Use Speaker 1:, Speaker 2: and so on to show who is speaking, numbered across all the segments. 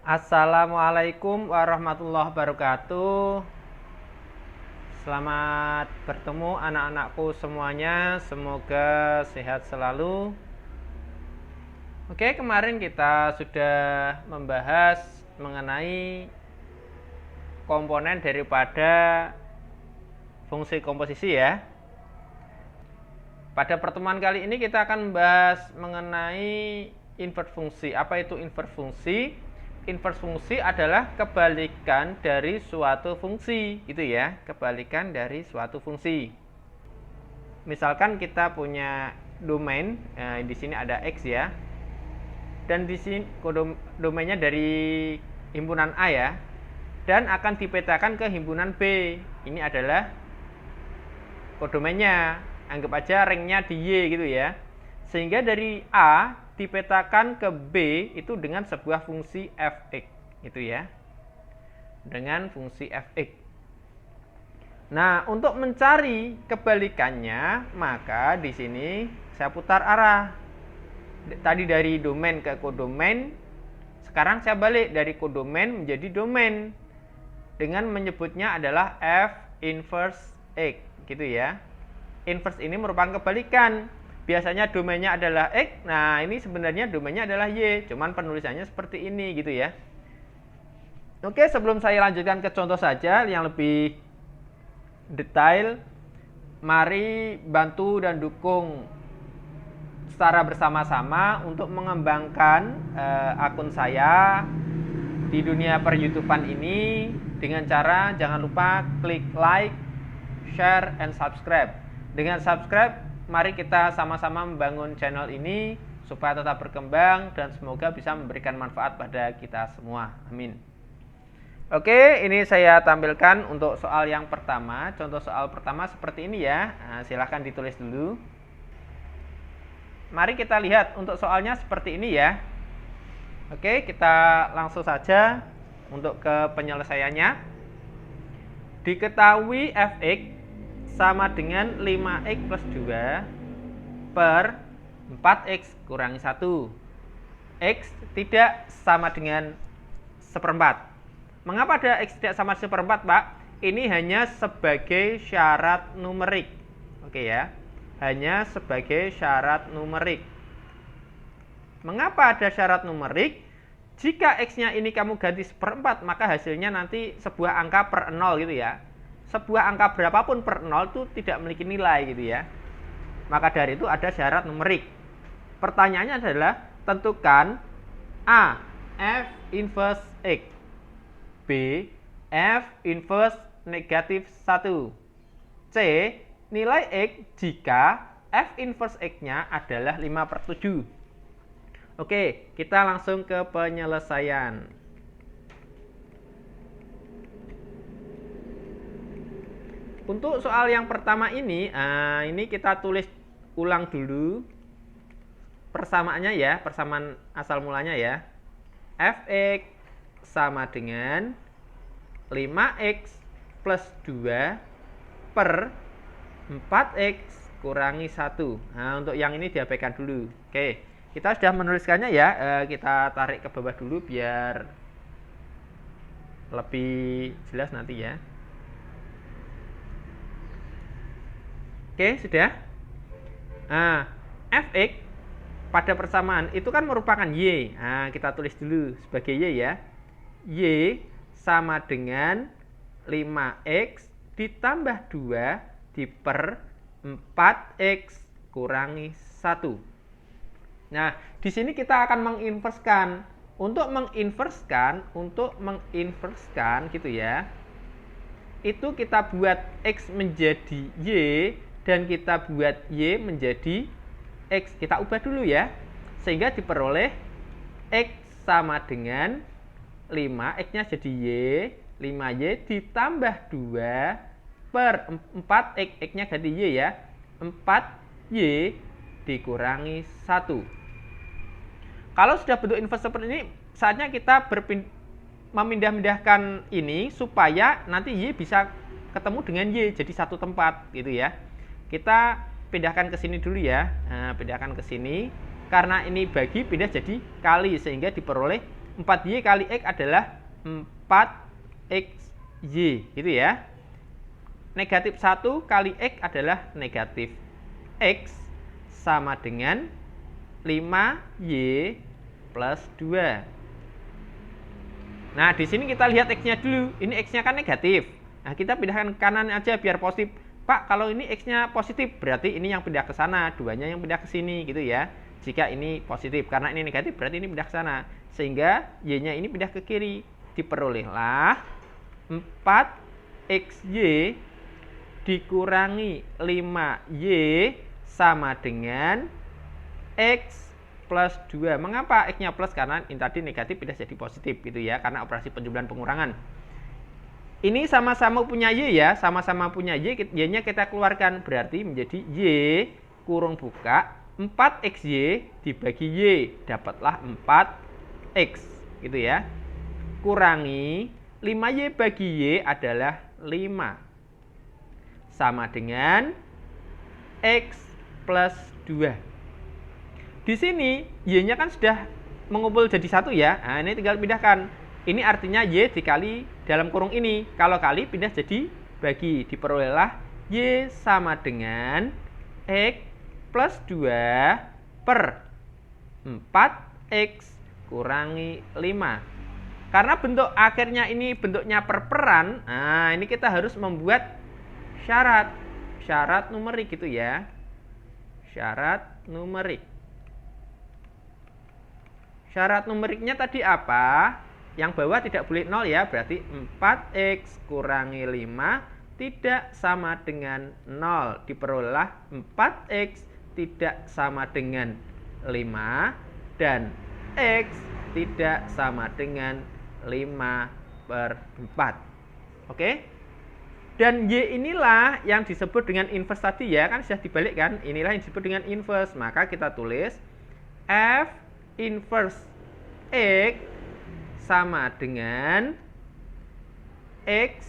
Speaker 1: Assalamualaikum warahmatullahi wabarakatuh. Selamat bertemu anak-anakku semuanya. Semoga sehat selalu. Oke, kemarin kita sudah membahas mengenai komponen daripada fungsi komposisi ya. Pada pertemuan kali ini kita akan membahas mengenai invert fungsi. Apa itu invert fungsi? Invers fungsi adalah kebalikan dari suatu fungsi, gitu ya. Kebalikan dari suatu fungsi. Misalkan kita punya domain, di sini ada X ya. Dan di sini domainnya dari himpunan A ya. Dan akan dipetakan ke himpunan B. Ini adalah kodomainnya. Anggap aja ringnya di Y gitu ya. Sehingga dari A dipetakan ke B itu dengan sebuah fungsi fx gitu ya. Dengan fungsi fx. Nah, untuk mencari kebalikannya, maka di sini saya putar arah. Tadi dari domain ke kodomain, sekarang saya balik dari kodomain menjadi domain dengan menyebutnya adalah f inverse x gitu ya. Inverse ini merupakan kebalikan. Biasanya domainnya adalah X, nah ini sebenarnya domainnya adalah Y, cuman penulisannya seperti ini gitu ya. Oke, sebelum saya lanjutkan ke contoh saja yang lebih detail, mari bantu dan dukung secara bersama-sama untuk mengembangkan akun saya di dunia per-YouTubean ini dengan cara jangan lupa klik like, share, and subscribe. Dengan subscribe, mari kita sama-sama membangun channel ini supaya tetap berkembang dan semoga bisa memberikan manfaat pada kita semua. Amin. Oke, ini saya tampilkan untuk soal yang pertama. Contoh soal pertama seperti ini ya. Nah, silahkan ditulis dulu. Mari kita lihat untuk soalnya seperti ini ya. Oke, kita langsung saja untuk ke penyelesaiannya. Diketahui fx sama dengan 5x plus 2 per 4x kurangi 1. X tidak sama dengan seperempat. Mengapa ada X tidak sama seperempat, Pak? Ini hanya sebagai syarat numerik. Oke ya, hanya sebagai syarat numerik. Mengapa ada syarat numerik? Jika X-nya ini kamu ganti seperempat, maka hasilnya nanti sebuah angka per 0 gitu ya. Sebuah angka berapapun per 0 itu tidak memiliki nilai gitu ya. Maka dari itu ada syarat numerik. Pertanyaannya adalah tentukan A. F inverse X, B. F inverse negatif 1, C. Nilai X jika F inverse X-nya adalah 5/7. Oke, kita langsung ke penyelesaian. Untuk soal yang pertama ini kita tulis ulang dulu persamaannya ya, persamaan asal mulanya ya. Fx sama dengan 5x plus 2 per 4x kurangi 1. Nah, untuk yang ini diabaikan dulu. Oke, kita sudah menuliskannya ya. Kita tarik ke bawah dulu biar lebih jelas nanti ya. Oke, sudah. Nah, fx pada persamaan itu kan merupakan y. Nah, kita tulis dulu sebagai y ya. Y sama dengan 5x ditambah 2 diper 4x kurangi 1. Nah, di sini kita akan menginverskan. Untuk menginverskan gitu ya. Itu kita buat x menjadi y dan kita buat y menjadi x. Kita ubah dulu ya. Sehingga diperoleh x sama dengan 5, x-nya jadi y, 5y ditambah 2 per 4x, x-nya jadi y ya. 4y dikurangi 1. Kalau sudah bentuk inverse seperti ini, saatnya kita memindah-mindahkan ini supaya nanti y bisa ketemu dengan y jadi satu tempat gitu ya. Kita pindahkan ke sini dulu ya. Nah, pindahkan ke sini. Karena ini bagi, pindah jadi kali sehingga diperoleh 4Y kali X adalah 4XY, gitu ya. Negatif 1 kali X adalah negatif X sama dengan 5Y plus 2. Nah, di sini kita lihat X-nya dulu. Ini X-nya kan negatif. Nah, kita pindahkan ke kanan aja biar positif. Pak, kalau ini X-nya positif, berarti ini yang pindah ke sana, 2-nya yang pindah ke sini, gitu ya. Jika ini positif, karena ini negatif, berarti ini pindah ke sana. Sehingga Y-nya ini pindah ke kiri. Diperolehlah 4XY dikurangi 5Y sama dengan X plus 2. Mengapa X-nya plus? Karena ini tadi negatif pindah jadi positif, gitu ya, karena operasi penjumlahan pengurangan. Ini sama-sama punya Y ya, sama-sama punya Y-nya kita keluarkan, berarti menjadi Y kurung buka 4XY dibagi Y, dapatlah 4X, gitu ya. Kurangi 5Y bagi Y adalah 5. Sama dengan X plus 2. Di sini Y-nya kan sudah mengumpul jadi 1 ya. Nah, ini tinggal pindahkan. Ini artinya Y dikali dalam kurung ini. Kalau kali pindah jadi bagi. Diperolehlah Y sama dengan X plus 2 per 4X kurangi 5. Karena bentuk akhirnya ini bentuknya perperan, nah ini kita harus membuat syarat numerik, gitu ya. Syarat numerik. Syarat numeriknya tadi apa? Yang bawah tidak boleh 0 ya, berarti 4X kurangi 5 tidak sama dengan 0. Diperolehlah 4X tidak sama dengan 5 dan X tidak sama dengan 5/4. Oke? Dan Y inilah yang disebut dengan inverse tadi ya, kan sudah dibalikkan. Inilah yang disebut dengan inverse. Maka kita tulis F inverse X sama dengan X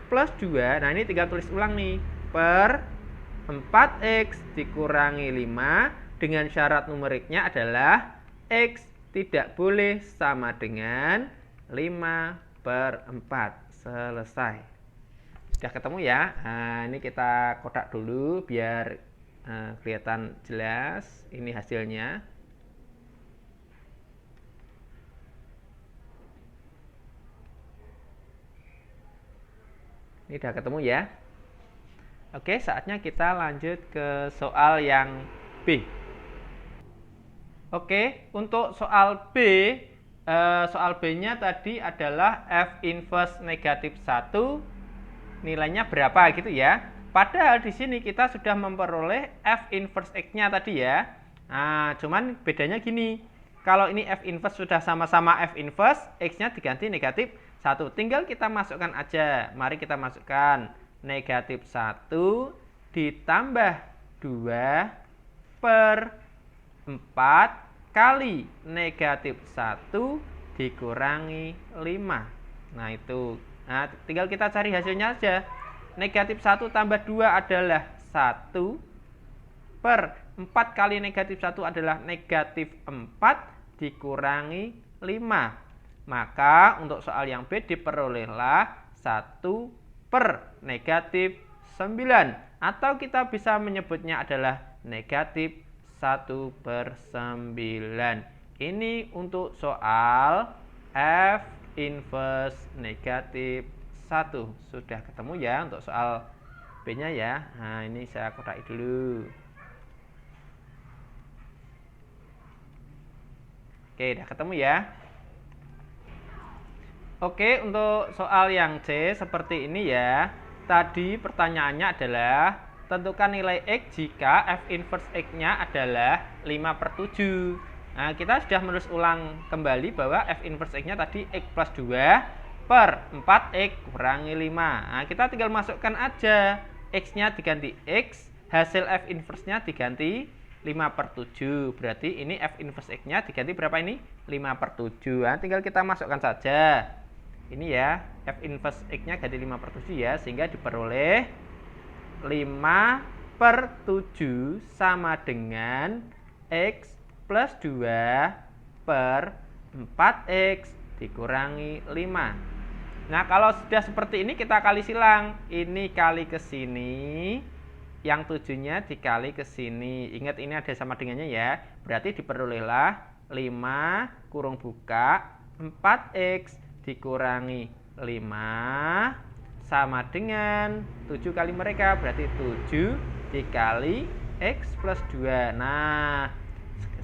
Speaker 1: plus 2. Nah, ini tinggal tulis ulang nih. Per 4X dikurangi 5 dengan syarat numeriknya adalah X tidak boleh sama dengan 5/4. Selesai. Sudah ketemu ya. Nah, ini kita kotak dulu biar kelihatan jelas. Ini hasilnya. Ini sudah ketemu ya. Oke, saatnya kita lanjut ke soal yang B. Oke, untuk soal B, soal B-nya tadi adalah F inverse negatif 1 nilainya berapa gitu ya. Padahal di sini kita sudah memperoleh F inverse X-nya tadi ya. Nah, cuman bedanya gini. Kalau ini F inverse sudah sama-sama F inverse, X-nya diganti negatif 1. Tinggal kita masukkan aja. Mari kita masukkan negatif 1 ditambah 2 per 4 kali negatif 1 dikurangi 5. Nah, itu. Nah, tinggal kita cari hasilnya aja. Negatif 1 tambah 2 adalah 1 per 4 kali negatif 1 adalah negatif 4 dikurangi 5. Maka untuk soal yang B diperolehlah 1 per negatif 9. Atau kita bisa menyebutnya adalah negatif 1/9. Ini untuk soal F inverse negatif 1. Sudah ketemu ya untuk soal B-nya ya. Nah, ini saya kotak dulu. Oke, udah ketemu ya. Oke, untuk soal yang C seperti ini ya. Tadi pertanyaannya adalah tentukan nilai X jika F inverse X-nya adalah 5/7. Nah, kita sudah menulis ulang kembali bahwa F inverse X-nya tadi X plus 2 per 4X kurangi 5. Nah, kita tinggal masukkan aja. X-nya diganti X, hasil F inverse-nya diganti 5/7. Berarti ini F inverse X-nya diganti berapa ini? 5/7. Nah, tinggal kita masukkan saja. Ini ya, F inverse X-nya ganti 5/7 ya, sehingga diperoleh 5/7 sama dengan X plus 2 per 4x dikurangi 5. Nah, kalau sudah seperti ini kita kali silang. Ini kali ke sini, yang 7-nya dikali ke sini. Ingat ini ada sama dengannya ya. Berarti diperolehlah 5 kurung buka 4x dikurangi 5 sama dengan 7 kali mereka. Berarti 7 dikali x plus 2. Nah,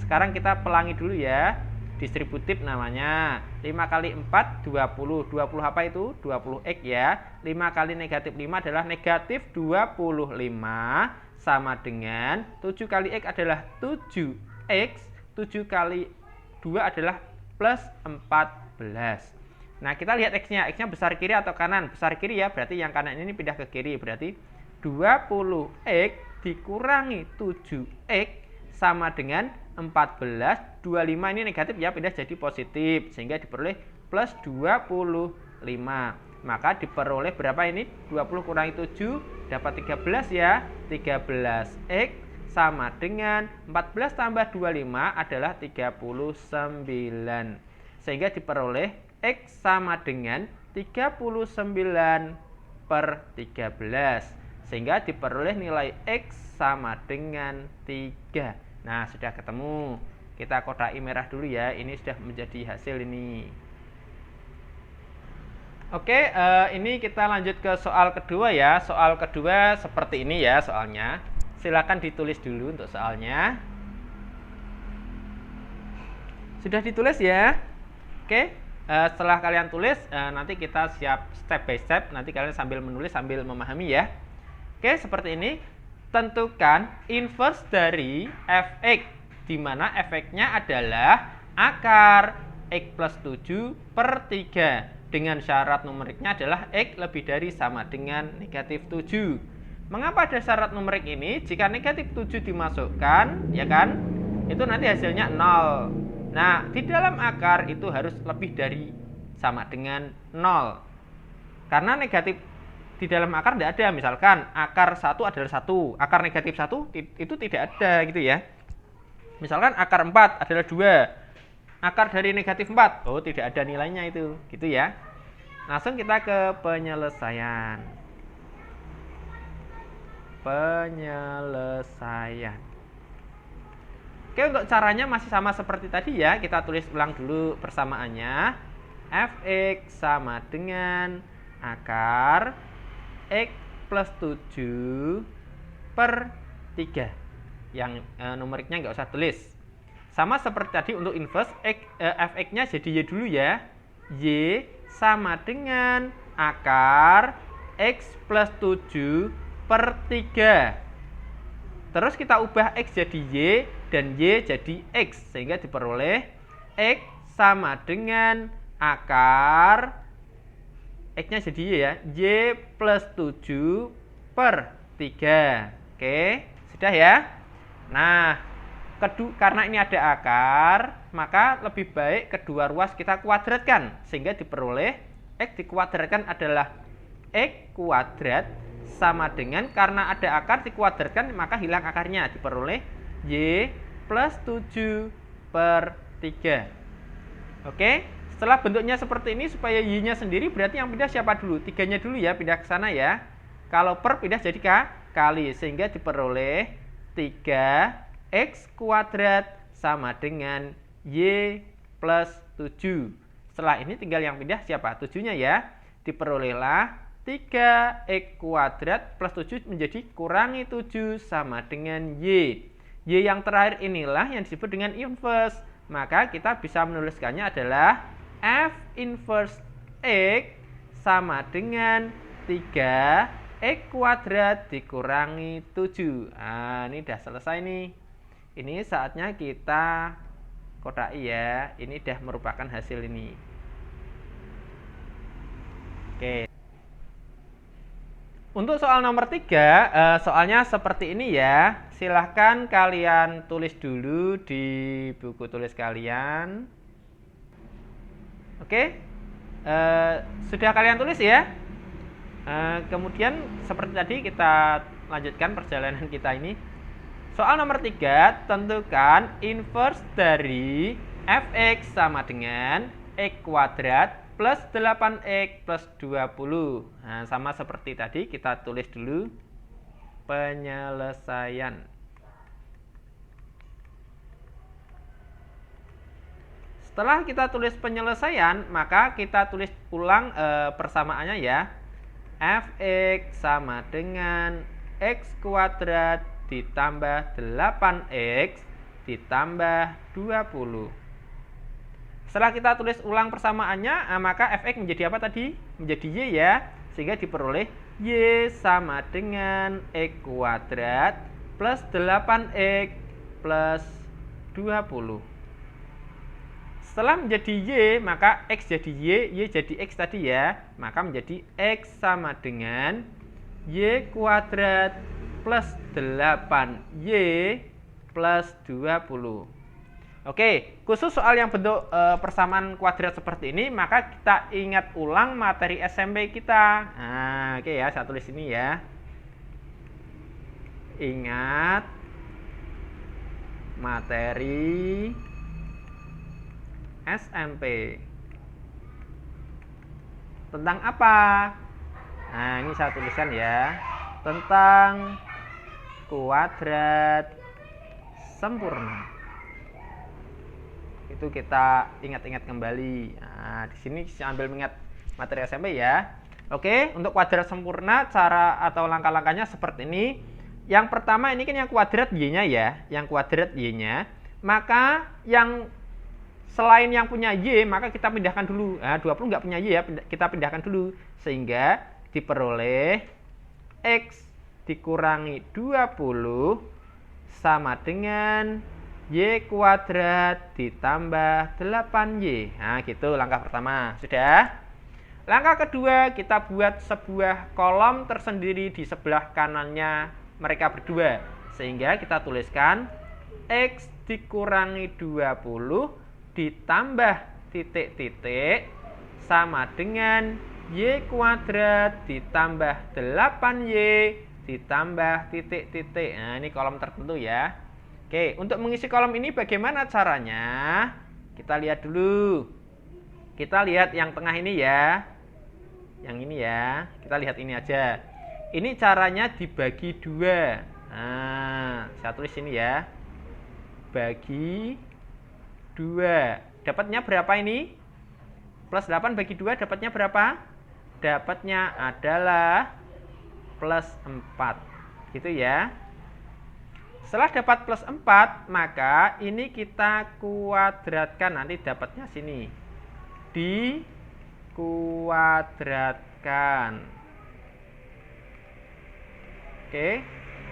Speaker 1: sekarang kita pelangi dulu ya. Distributif namanya. 5 kali 4 20. 20 apa itu? 20x ya. 5 kali negatif 5 adalah negatif 25 sama dengan 7 kali x adalah 7x. 7 kali 2 adalah plus 14. Nah, kita lihat x-nya. X-nya besar kiri atau kanan? Besar kiri ya, berarti yang kanan ini pindah ke kiri. Berarti 20x dikurangi 7x sama dengan 14. 25 ini negatif ya, pindah jadi positif. Sehingga diperoleh plus 25. Maka diperoleh berapa ini? 20 kurangi 7 dapat 13 ya. 13x sama dengan 14 tambah 25 adalah 39. Sehingga diperoleh x sama dengan 39 per 13. Sehingga diperoleh nilai x sama dengan 3. Nah, sudah ketemu. Kita kodai merah dulu ya. Ini sudah menjadi hasil ini. Oke, ini kita lanjut ke soal kedua ya. Soal kedua seperti ini ya soalnya. Silakan ditulis dulu untuk soalnya. Sudah ditulis ya? Oke, setelah kalian tulis, nanti kita siap step by step. Nanti kalian sambil menulis, sambil memahami ya. Oke, seperti ini. Tentukan inverse dari fx, di mana fx-nya adalah akar x plus 7 per 3. Dengan syarat numeriknya adalah x lebih dari sama dengan negatif 7. Mengapa ada syarat numerik ini? Jika negatif 7 dimasukkan, ya kan, itu nanti hasilnya 0. Nah, di dalam akar itu harus lebih dari sama dengan 0. Karena negatif di dalam akar tidak ada. Misalkan akar 1 adalah 1, akar negatif 1 itu tidak ada gitu ya. Misalkan akar 4 adalah 2, akar dari negatif 4, oh tidak ada nilainya itu, gitu ya. Langsung kita ke penyelesaian. Oke, untuk caranya masih sama seperti tadi ya. Kita tulis ulang dulu persamaannya. Fx sama dengan akar x plus 7 per 3. Yang numeriknya nggak usah tulis. Sama seperti tadi untuk inverse, fx-nya jadi y dulu ya. Y sama dengan akar x plus 7 per 3. Terus kita ubah x jadi y dan y jadi x. Sehingga diperoleh x sama dengan akar x-nya jadi y ya, y plus 7 per 3. Oke, sudah ya. Nah, karena ini ada akar, maka lebih baik kedua ruas kita kuadratkan. Sehingga diperoleh x dikuadratkan adalah x kuadrat sama dengan, karena ada akar dikuadratkan maka hilang akarnya. Diperoleh y plus 7 per 3. Oke. Setelah bentuknya seperti ini, supaya y-nya sendiri, berarti yang pindah siapa dulu? 3-nya dulu ya, pindah ke sana ya. Kalau per pindah jadi kali, sehingga diperoleh 3x kuadrat sama dengan y plus 7. Setelah ini tinggal yang pindah siapa? 7-nya ya. Diperolehlah 3x kuadrat plus 7 menjadi kurangi 7 sama dengan y. Y yang terakhir inilah yang disebut dengan inverse. Maka kita bisa menuliskannya adalah f inverse x sama dengan 3x kuadrat dikurangi 7. Nah, ini udah selesai nih. Ini saatnya kita kodai ya. Ini udah merupakan hasil ini. Oke. Untuk soal nomor 3, soalnya seperti ini ya. Silahkan kalian tulis dulu di buku tulis kalian. Oke, sudah kalian tulis ya. Kemudian seperti tadi kita lanjutkan perjalanan kita ini. Soal nomor 3, tentukan inverse dari fx sama dengan x kuadrat plus 8x plus 20. Nah, sama seperti tadi, kita tulis dulu penyelesaian. Setelah kita tulis penyelesaian, maka kita tulis ulang persamaannya ya. Fx sama dengan x kuadrat ditambah 8x ditambah 20. Setelah kita tulis ulang persamaannya, maka fx menjadi apa tadi? Menjadi y ya, sehingga diperoleh y sama dengan x kuadrat plus 8x plus 20. Setelah menjadi y, maka x jadi y jadi x tadi ya, maka menjadi x sama dengan y kuadrat plus 8y plus 20. Oke, khusus soal yang bentuk persamaan kuadrat seperti ini, maka kita ingat ulang materi SMP kita. Nah, oke ya, saya tulis ini ya. Ingat materi SMP. Tentang apa? Nah, ini saya tuliskan ya. Tentang kuadrat sempurna. Itu kita ingat-ingat kembali. Nah, di sini saya ambil mengingat materi SMP ya. Oke, untuk kuadrat sempurna cara atau langkah-langkahnya seperti ini. Yang pertama ini kan yang kuadrat y-nya ya, yang kuadrat y-nya. Maka yang selain yang punya y, maka kita pindahkan dulu. Nah, 20 nggak punya y ya, kita pindahkan dulu sehingga diperoleh x dikurangi 20 sama dengan y kuadrat ditambah 8y. Nah, gitu langkah pertama. Sudah? Langkah kedua, kita buat sebuah kolom tersendiri di sebelah kanannya mereka berdua. Sehingga kita tuliskan x dikurangi 20 ditambah titik-titik sama dengan y kuadrat ditambah 8y ditambah titik-titik. Nah, ini kolom tertentu ya. Oke, untuk mengisi kolom ini bagaimana caranya? Kita lihat dulu. Kita lihat yang tengah ini ya. Yang ini ya. Kita lihat ini aja. Ini caranya dibagi 2. Nah, saya tulis ini ya. Bagi 2. Dapatnya berapa ini? Plus 8 bagi 2 dapatnya berapa? Dapatnya adalah plus 4. Gitu ya. Setelah dapat plus 4, maka ini kita kuadratkan. Nanti dapatnya sini. Dikuadratkan. Oke.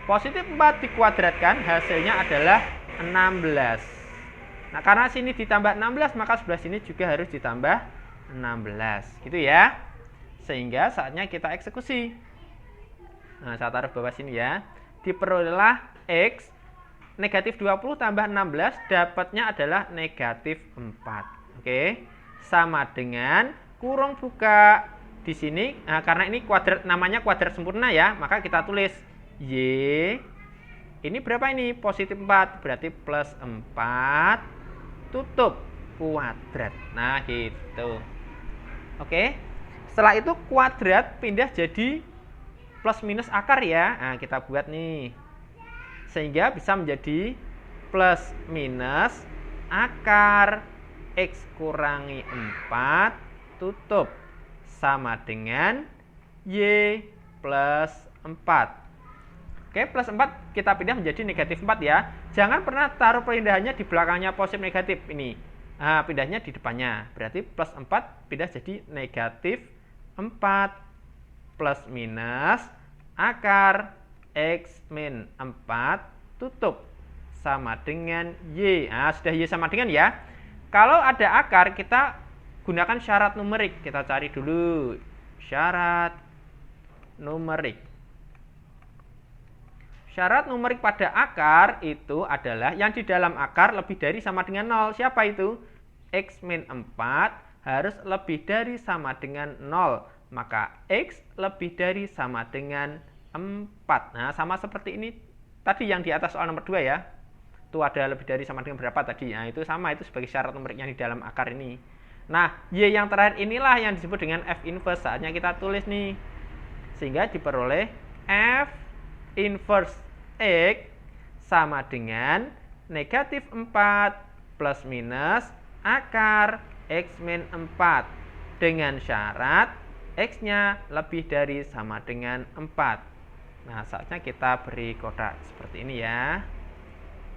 Speaker 1: Positif 4 dikuadratkan, hasilnya adalah 16. Nah, karena sini ditambah 16, maka sebelah sini juga harus ditambah 16. Gitu ya. Sehingga saatnya kita eksekusi. Nah, saya taruh bawah sini ya. Diperolehlah x negatif 20 tambah 16 dapatnya adalah negatif 4. Oke. Sama dengan kurung buka di sini. Nah, karena ini kuadrat, namanya kuadrat sempurna ya, maka kita tulis y. Ini berapa ini? Positif 4, berarti plus 4 tutup kuadrat. Nah, gitu. Oke. Setelah itu kuadrat pindah jadi plus minus akar ya. Nah, kita buat nih. Sehingga bisa menjadi plus minus akar x kurangi 4 tutup sama dengan y plus 4. Oke, plus 4 kita pindah menjadi negatif 4 ya. Jangan pernah taruh pindahannya di belakangnya positif negatif ini. Nah, pindahnya di depannya. Berarti plus 4 pindah jadi negatif 4 plus minus akar x min 4 tutup sama dengan y. Nah, sudah y sama dengan ya. Kalau ada akar, kita gunakan syarat numerik. Kita cari dulu syarat numerik. Syarat numerik pada akar itu adalah yang di dalam akar lebih dari sama dengan 0. Siapa itu? X min 4 harus lebih dari sama dengan 0. Maka x lebih dari sama dengan 4. Nah, sama seperti ini tadi yang di atas soal nomor 2 ya. itu ada lebih dari sama dengan berapa tadi. Nah, itu sama, itu sebagai syarat numeriknya di dalam akar ini. Nah, Y yang terakhir inilah yang disebut dengan F inverse. Saatnya kita tulis nih. Sehingga diperoleh F inverse X sama dengan negatif 4 plus minus akar X min 4 dengan syarat X-nya lebih dari sama dengan 4. Nah, saatnya kita beri kotak seperti ini ya.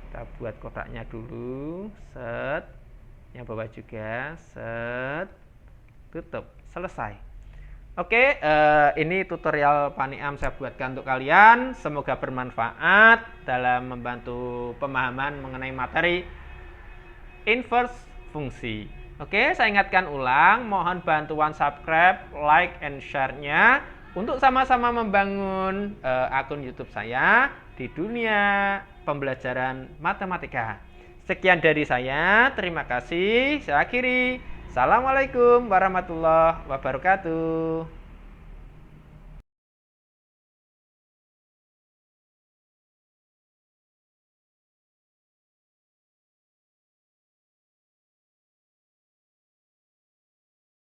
Speaker 1: Kita buat kotaknya dulu. Set. Yang bawah juga. Set. Tutup. Selesai. Oke, ini tutorial Paniam saya buatkan untuk kalian. Semoga bermanfaat dalam membantu pemahaman mengenai materi inverse fungsi. Oke, saya ingatkan ulang, mohon bantuan subscribe, like, and share-nya untuk sama-sama membangun akun YouTube saya di dunia pembelajaran matematika. Sekian dari saya, terima kasih. Saya akhiri. Assalamualaikum warahmatullahi wabarakatuh.